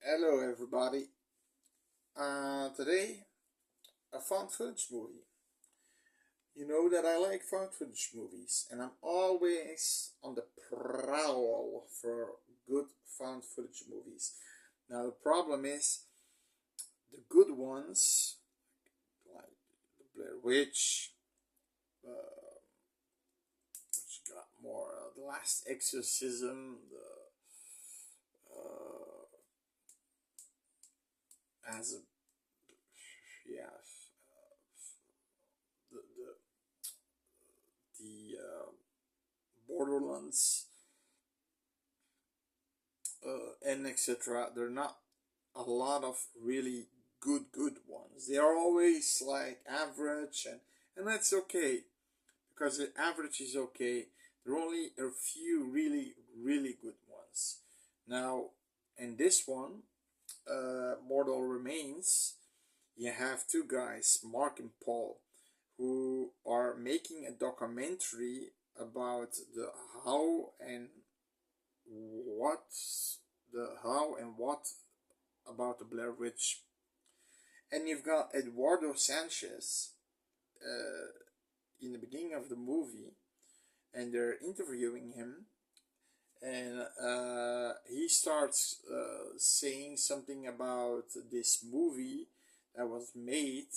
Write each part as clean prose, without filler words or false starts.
Hello, everybody. Today, a found footage movie. You know that I like found footage movies, and I'm always on the prowl for good found footage movies. Now, the problem is the good ones, like the Blair Witch, which got more, the Last Exorcism, as a yeah, the Borderlands, and etc. They're not a lot of really good ones. They are always like average, and that's okay because the average is okay. There are only a few really good ones. Now, in this one, Mortal Remains, you have two guys, Mark and Paul, who are making a documentary about the how and what what about the Blair Witch. And you've got Eduardo Sanchez uh, in the beginning of the movie, and they're interviewing him, and he starts saying something about this movie that was made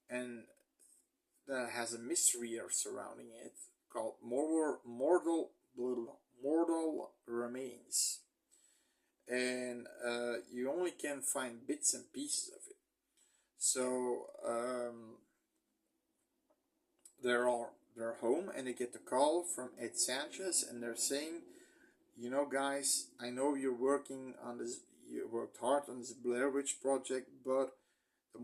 and that has a mystery surrounding it called Mortal Remains, and you only can find bits and pieces of it. So they're home and they get the call from Ed Sanchez, and they're saying, you know, guys, I know you're working on this. You worked hard on this Blair Witch project, but the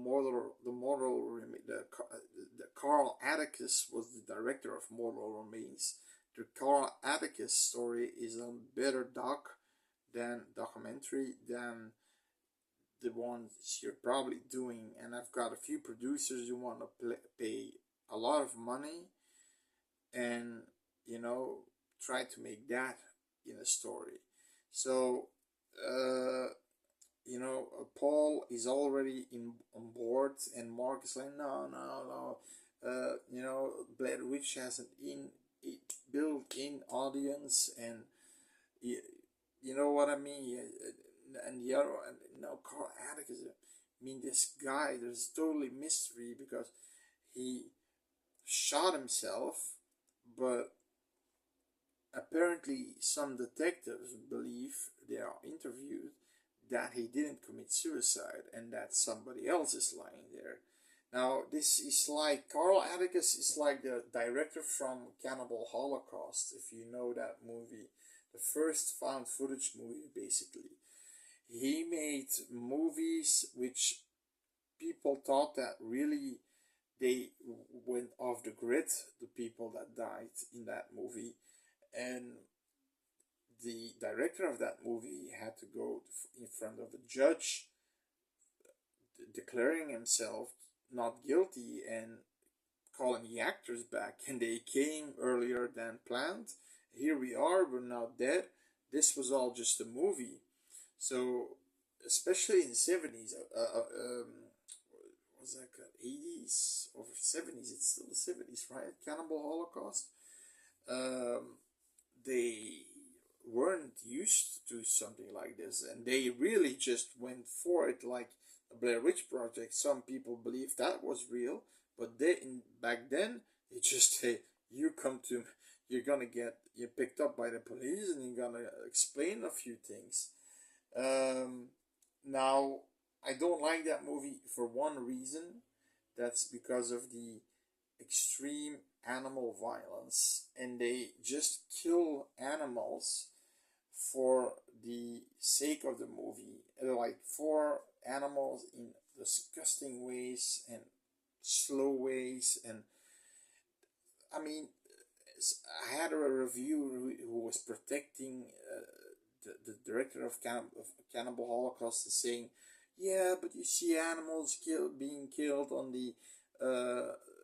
Carl Atticus was the director of Mortal Remains. The Carl Atticus story is a better documentary than the ones you're probably doing, and I've got a few producers who want to pay a lot of money and try to make that in a story. So Paul is already on board, and Mark is like, no, no, no. Blair Witch has an built-in audience, and you, you know what I mean. And the other, and Carl Atticus. I mean, this guy. There's totally mystery because he shot himself, but apparently some detectives believe, they are interviewed, that he didn't commit suicide and that somebody else is lying there. Now, this is like Carl Atticus is like the director from Cannibal Holocaust, if you know that movie, the first found footage movie, basically. He made movies which people thought that really they went off the grid, the people that died in that movie, and the director of that movie had to go in front of a judge declaring himself not guilty and calling the actors back, and they came earlier than planned. Here we are, we're now dead. This was all just a movie. So especially in the 70s, was that 80s or 70s, it's still the 70s, right? Cannibal Holocaust. They weren't used to something like this, and they really just went for it, like the Blair Witch Project. Some people believe that was real, but back then they just say, you come to, you're gonna get you picked up by the police and you're gonna explain a few things. Now, I don't like that movie for one reason. That's because of the extreme animal violence, and they just kill animals for the sake of the movie. Like four animals in disgusting ways and slow ways, and I mean, I had a review who was protecting the director of Cannibal Holocaust is saying, yeah, but you see animals being killed on the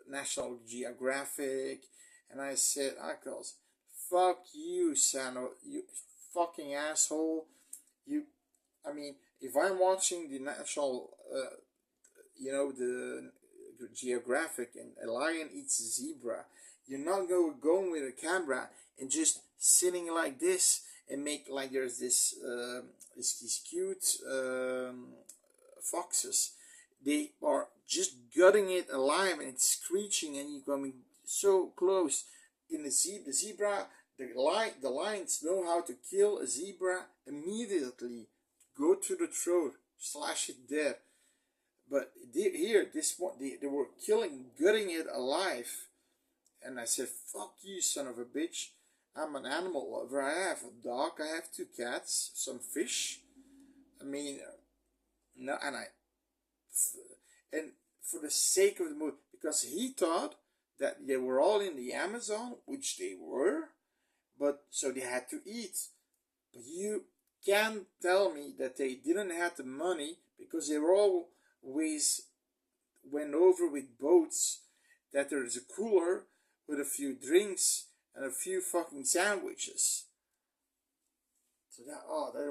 National Geographic, and I said, Akos, fuck you, Sano, you fucking asshole, you. I mean, if I'm watching the national, the Geographic, and a lion eats a zebra, you're not going with a camera and just sitting like this and make like there's these cute foxes. They are just gutting it alive and it's screeching and you're coming so close. In the zebra, the lions know how to kill a zebra immediately. Go to the throat, slash it dead. But here, this one, they were gutting it alive. And I said, fuck you, son of a bitch. I'm an animal lover. I have a dog, I have 2 cats, some fish. I mean, no, and for the sake of the movie, because he thought that they were all in the Amazon, which they were, but so they had to eat. But you can't tell me that they didn't have the money because they were always went over with boats, that there is a cooler with a few drinks and a few fucking sandwiches. So that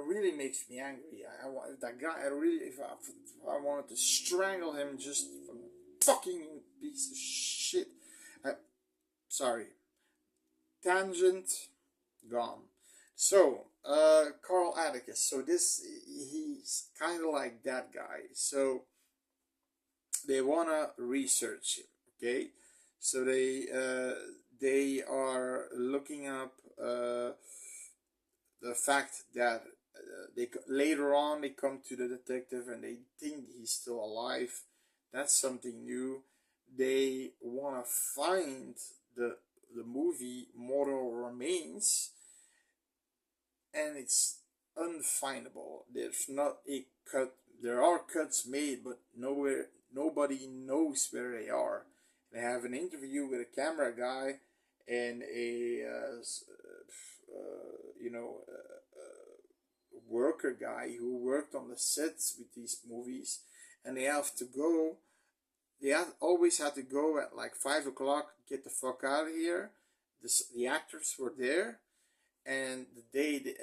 really makes me angry. I want that guy. I really, if I wanted to strangle him, just from fucking piece of shit. Sorry. Tangent gone. So, Carl Atticus. So he's kind of like that guy. So they wanna research him. Okay. So they are looking up the fact that they later on they come to the detective and they think he's still alive. That's something new. They want to find the movie Mortal Remains, and it's unfindable. There's not a cut. There are cuts made, but nobody knows where they are. They have an interview with a camera guy and a worker guy who worked on the sets with these movies, and they have to go. Always had to go at like 5 o'clock. Get the fuck out of here. The actors were there, and the day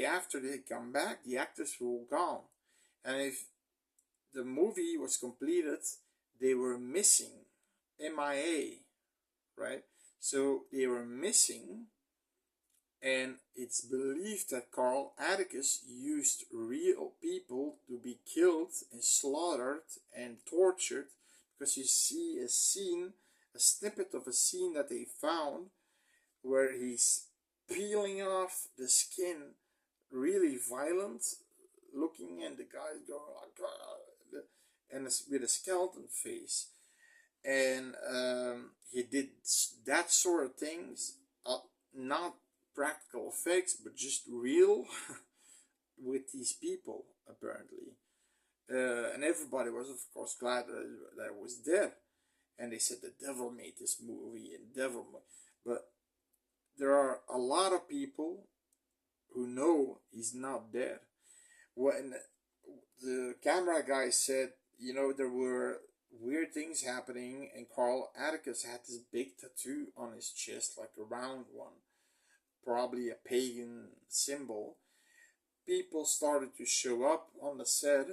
after they come back, the actors were gone. And if the movie was completed, they were missing, MIA, right? So they were missing, and it's believed that Carl Atticus used real people to be killed and slaughtered and tortured, because you see a snippet of a scene that they found where he's peeling off the skin, really violent looking, and the guy's going like, and with a skeleton face. And he did that sort of things, not practical effects, but just real with these people, apparently. And everybody was, of course, glad that it was dead. And they said the devil made this movie, but there are a lot of people who know he's not dead. When the camera guy said, there were weird things happening, and Carl Atticus had this big tattoo on his chest, like a round one, probably a pagan symbol. People started to show up on the set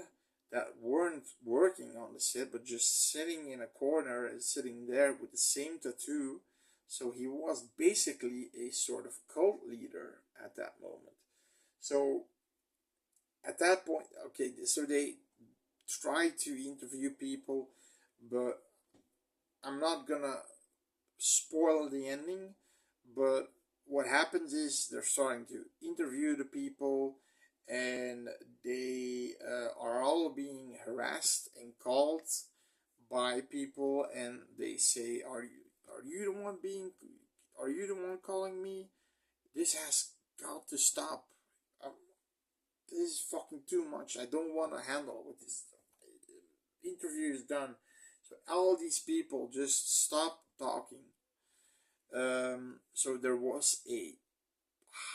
that weren't working on the set, but just sitting in a corner and sitting there with the same tattoo. So he was basically a sort of cult leader at that moment. So at that point, okay, so they tried to interview people, but I'm not gonna spoil the ending. But what happens is they're starting to interview the people, and they are all being harassed and called by people, and they say, are you the one calling me? This has got to stop. This is fucking too much. I don't want to handle with this. Interview is done. So all these people just stopped talking. So there was a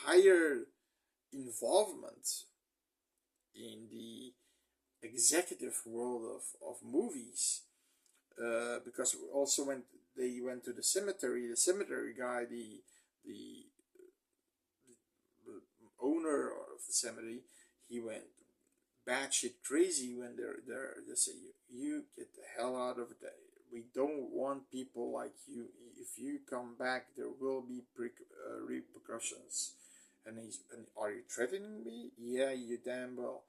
higher involvement in the executive world of movies, because also when they went to the cemetery guy, the owner of the cemetery, he went batshit crazy when they say you get the hell out of there. We don't want people like you. If you come back, there will be repercussions. And are you threatening me? Yeah, you damn well.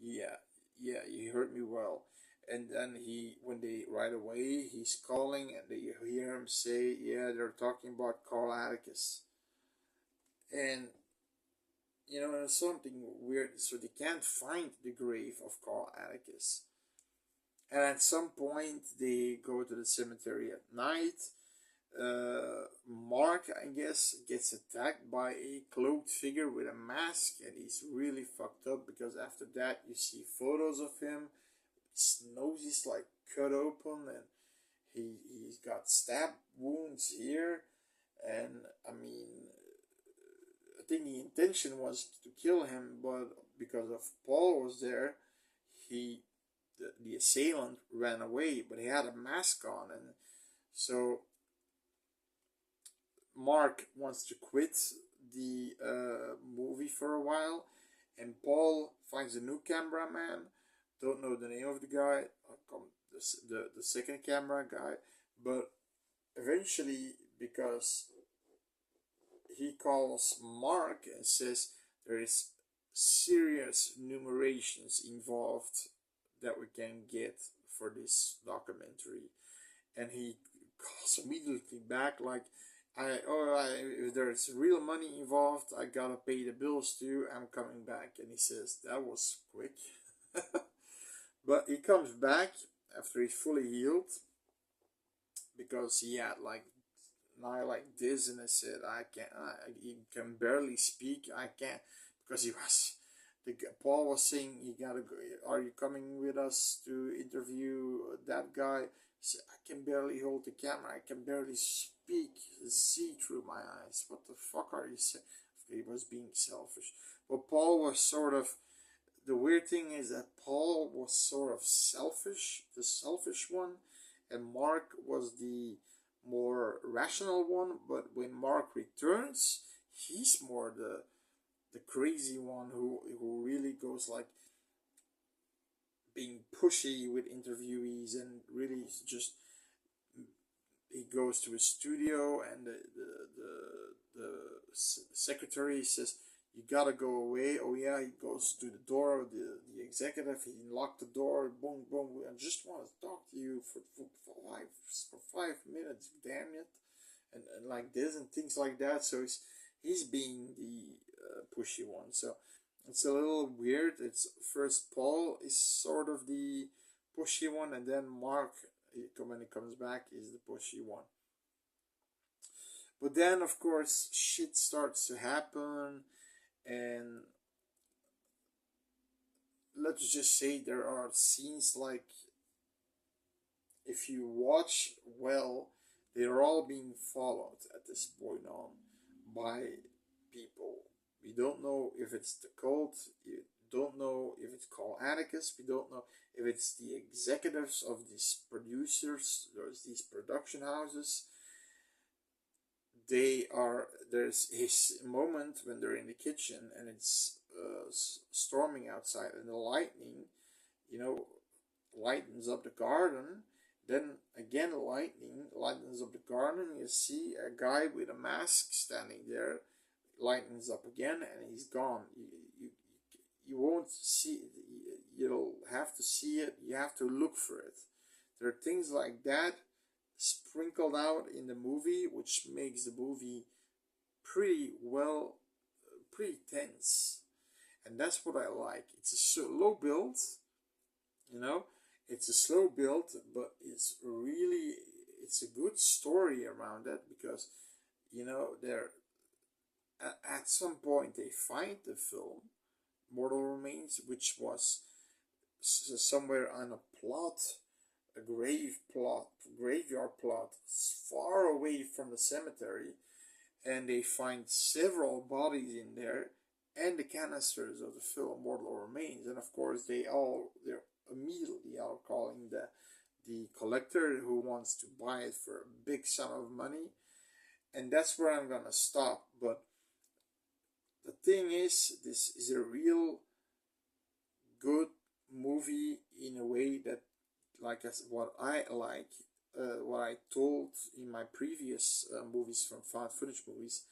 Yeah, yeah, you heard me well. And then when they right away, he's calling, and you hear him say, yeah, they're talking about Carl Atticus. And there's something weird. So they can't find the grave of Carl Atticus. And at some point, they go to the cemetery at night. Mark, I guess, gets attacked by a cloaked figure with a mask, and he's really fucked up because after that, you see photos of him. His nose is like cut open, and he's got stab wounds here. And I mean, I think the intention was to kill him, but because of Paul was there, the assailant ran away, but he had a mask on, and so Mark wants to quit the movie for a while, and Paul finds a new cameraman. Don't know the name of the guy, the second camera guy, but eventually, because he calls Mark and says there is serious numerations involved that we can get for this documentary, and he calls immediately back like, if there's real money involved, I gotta pay the bills too. I'm coming back. And he says that was quick. But he comes back after he's fully healed because he had like nigh like this, and I said I can't. He can barely speak. I can't because he was. Paul was saying, "You gotta go. Are you coming with us to interview that guy?" He said, "I can barely hold the camera. I can barely speak. See through my eyes. What the fuck are you saying?" He was being selfish. But Paul was sort of. The weird thing is that Paul was sort of selfish, the selfish one, and Mark was the more rational one. But when Mark returns, he's more the crazy one who really goes like being pushy with interviewees, and really just he goes to his studio, and the secretary says, "You gotta go away." Oh yeah, he goes to the door of the executive. He locked the door. Boom, boom. I just want to talk to you for 5 minutes. Damn it, and like this and things like that. So he's being the pushy one. So it's a little weird. It's first Paul is sort of the pushy one, and then Mark, when he comes back, is the pushy one. But then, of course, shit starts to happen, and let's just say there are scenes like, if you watch well, they're all being followed at this point on by people. We don't know if it's the cult. We don't know if it's called Atticus. We don't know if it's the executives of these producers. There's these production houses. There's his moment when they're in the kitchen and it's storming outside, and the lightning, lightens up the garden. Then again, lightning lightens up the garden. You see a guy with a mask standing there, lightens up again, and he's gone. You won't see it. You'll have to see it. You have to look for it. There are things like that sprinkled out in the movie, which makes the movie pretty tense, and that's what I like. It's a slow build, it's a slow build, but it's a good story around that, because they're at some point they find the film Mortal Remains, which was somewhere on a plot, a graveyard plot, far away from the cemetery, and they find several bodies in there and the canisters of the film Mortal Remains, and of course they're immediately are calling the collector who wants to buy it for a big sum of money, and that's where I'm gonna stop. But the thing is, this is a real good what I like, what I told in my previous movies from found footage movies,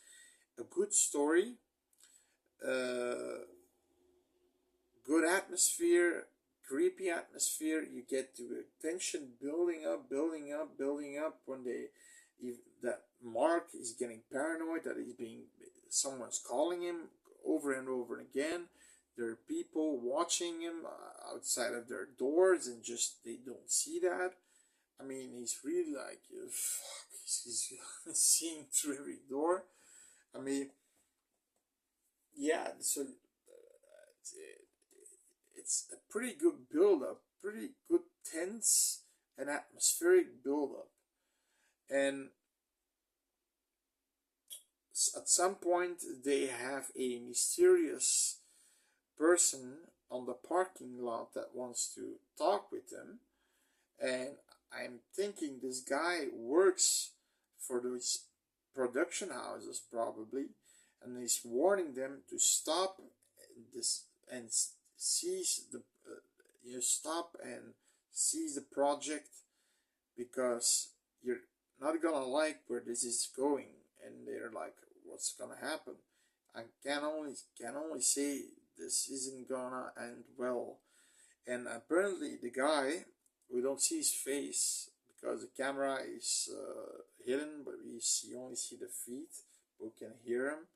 a good story, uh, good atmosphere, creepy atmosphere. You get to tension building up, building up, building up when that Mark is getting paranoid that someone's calling him over and over again. There are people watching him outside of their doors, and just they don't see that. I mean, he's really like, fuck, he's seeing through every door. I mean, yeah, so it's a pretty good build up, pretty good tense and atmospheric build up. And at some point, they have a mysterious person on the parking lot that wants to talk with them. And I'm thinking this guy works for those production houses, probably, and he's warning them to stop this and seize the stop and seize the project, because you're not gonna like where this is going. And they're like, what's gonna happen? I can only say this isn't gonna end well. And apparently the guy, we don't see his face because the camera is hidden, but we only see the feet, but we can hear him.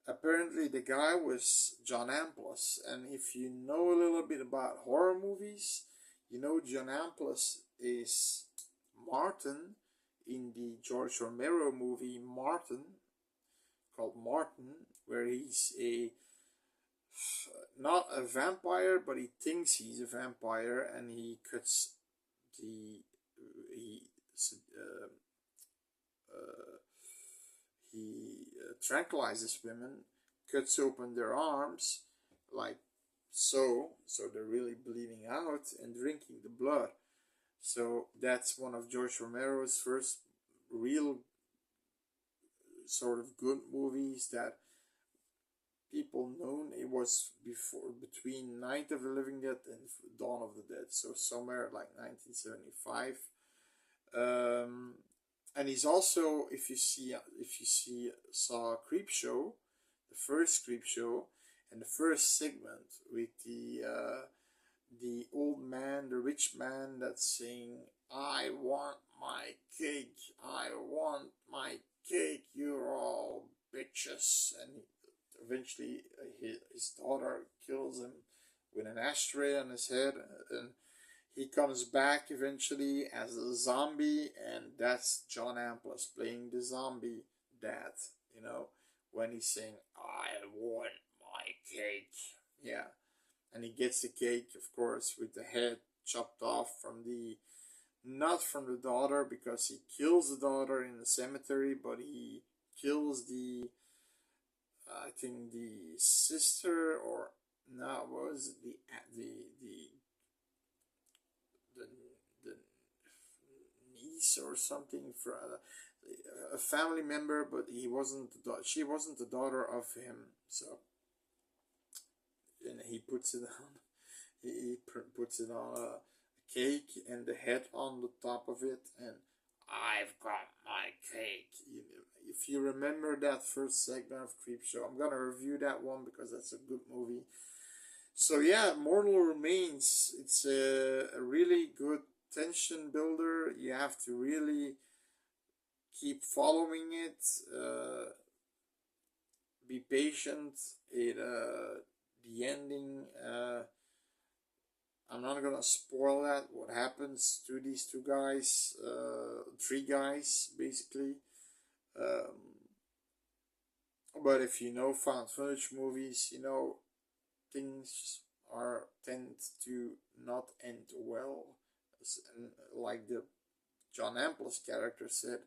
Apparently the guy was John Amplas, and if you know a little bit about horror movies, you know John Amplas is Martin in the George Romero movie Martin, called Martin, where he's not a vampire, but he thinks he's a vampire, and he cuts the he uh, uh, he tranquilizes women, cuts open their arms like so they're really bleeding out and drinking the blood. So that's one of George Romero's first real sort of good movies that people known. It was before, between Night of the Living Dead and Dawn of the Dead, so somewhere like 1975. And he's also, saw Creepshow, the first Creepshow, and the first segment with the old man, the rich man, that's saying, "I want my cake, I want my cake, you're all bitches," and eventually his daughter kills him with an ashtray on his head, and he comes back eventually as a zombie, and that's John Amplas playing the zombie dad, when he's saying, "I want my cake." Yeah. And he gets the cake, of course, with the head chopped off not from the daughter, because he kills the daughter in the cemetery, but he kills I think the sister, or no, what was it, the the niece or something, for a family member, but she wasn't the daughter of him. So, and he puts it on puts it on a cake and the head on the top of it, and "I've got my cake." If you remember that first segment of Creepshow, I'm gonna review that one because that's a good movie. So yeah, Mortal Remains, it's a really good tension builder. You have to really keep following it. Be patient. The ending. I'm not gonna spoil that. What happens to these two guys? Three guys basically. But if you know found footage movies, things tend to not end well. And like the John Amplas character said,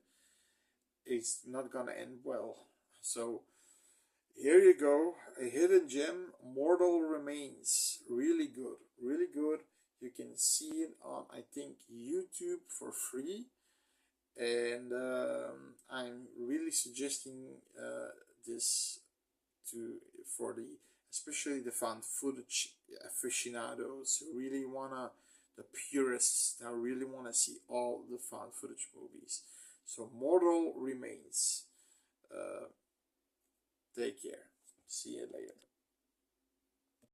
it's not gonna end well. So here you go, a hidden gem, Mortal Remains. Really good, really good. You can see it on, I think, YouTube for free. And I'm really suggesting this for especially the found footage aficionados who really wanna the purists that really want to see all the found footage movies. So Mortal Remains. Take care. See you later.